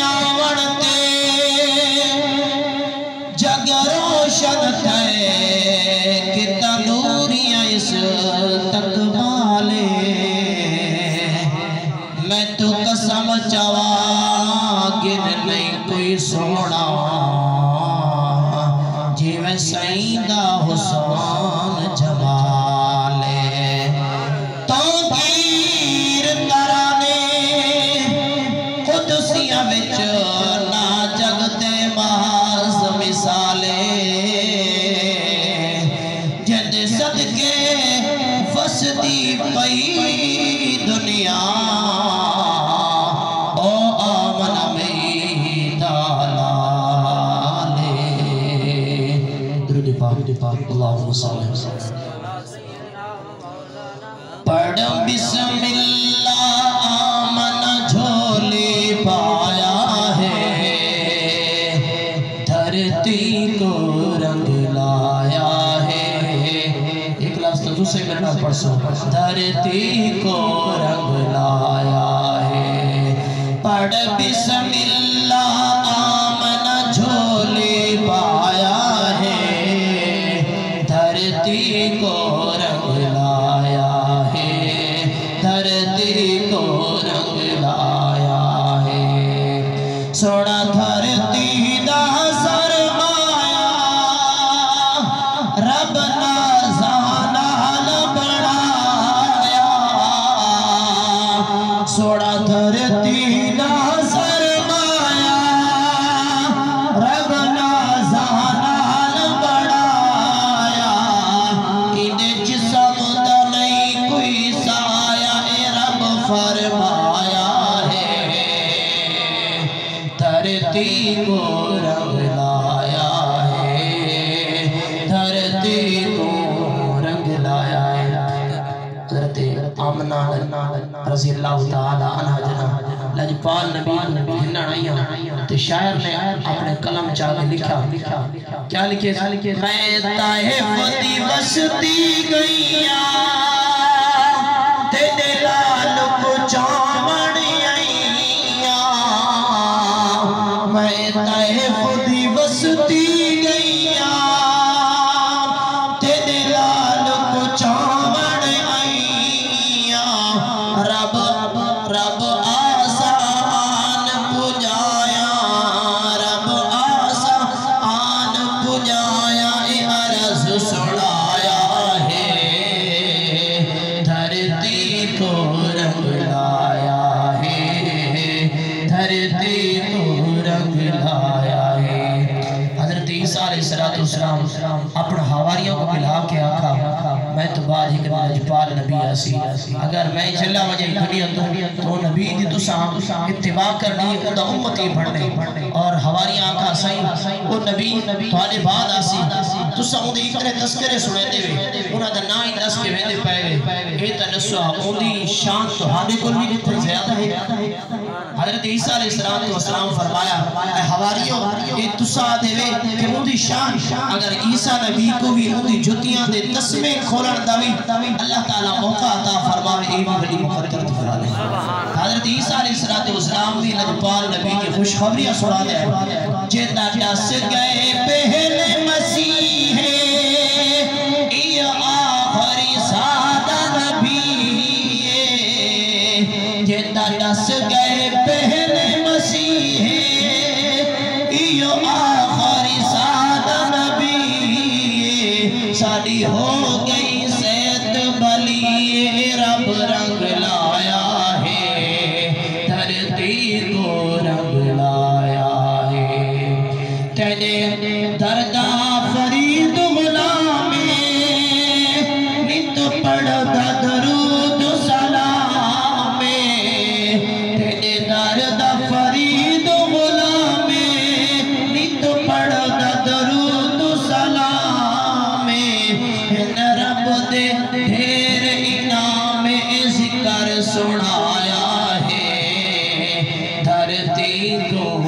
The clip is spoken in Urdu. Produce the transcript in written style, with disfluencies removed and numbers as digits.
آون تے جگ روشن تھے کہ تنوریاں اس تک بالے میں تو قسم چوا گن نہیں کوئی سونا جی میں سیدہ حسین جمالے تو گیر ترانے قدسیاں وچ نا جگتے محض مثالے جد صدقے وسدی پئی دنیا او آمن میدہ لالے درود پاک اللہم صلی اللہ علیہ وسلم پڑھ بسم اللہ آمن جھولی پایا ہے دھرتی کو رنگ لایا ہے ایک لفظ تو دوسرے کرنا پڑھ سو دھرتی کو رنگ لایا ہے پڑھ بسم اللہ آمن جھولی پایا ہے دھرتی کو رنگ لایا ہے دھرتی کو رنگ لایا ہے سوڑا دھرتی دا سرمایا رب نازانال بڑھایا سوڑا دھرتی دا سرمایا رب نازانال بڑھایا اندے جسم دا نہیں کوئی سایہ رب فرمایا ہے دھرتی کو رنگ لایا ہے دھرتی کو رنگ لایا ہے حضرت آمنہ رضی اللہ تعالی عنہ جنہ لجپال نبی ہنہ آئیاں تو شاعر نے اپنے قلم چاہے لکھا کیا لکھے میں طائف دی وسطی گئیاں تیرے لال کو چاوڑ آئیاں میں طائف دی وسطی گئیاں تیرے لال کو چاوڑ آئیاں رب آسان پجایا رب آسان پجایا عرض سڑایا ہے دھرتی کو رنگ لایا ہے دھرتی کو رنگ لایا ہے حضرت عیسیٰ علیہ السلام اپنا حواریوں کو ملا کے آکھا میں تو بعد ہی کہ لجپال نبی آسی اگر میں چلا وجہ دنیا تو نبی دی تساں اتباع کرنی اندہ امتی بڑھنے اور حواریاں آکھا سائیں وہ نبی تھوڑے بعد آسی تساں اندھی اتنے تذکرے سنے دے وے انہاں دا نائی دس کے ویندے پائے وے اے تنسوہ اندھی شان تو ہانے کو بھی کتنے زیادہ ہے حضرت عیسیٰ علیہ السلام فرمایا اے حواریوں اے تساں دے وے کہ اندھی شان اگر عیسیٰ نبی کو بھی اندھی جتیاں دے تسمیں کھولن داوی اللہ تعالیٰ موقع عطا فرماوے اے بھلی مقدر دفرا لے حضرت عیسیٰ علیہ السلام بھی لجپال نبی کی خوشخبریاں سنا دے جیتا ٹس گئے پہلے مسیح یہ آخری سادہ نبی جیتا ٹس گئے پہلے مسیح یہ آخری سادہ نبی ساری ہو گئی سید بلی رب رنگ لایا ہے دھرتی کو رنگ لایا ہے تیرے دردہ فرید غلامی نت پڑھ درود سلام تیرے دردہ فرید غلامی نت پڑھ درود سلام رب دے ڈھیر انعام ذکر سنایا ہے دھرتی کو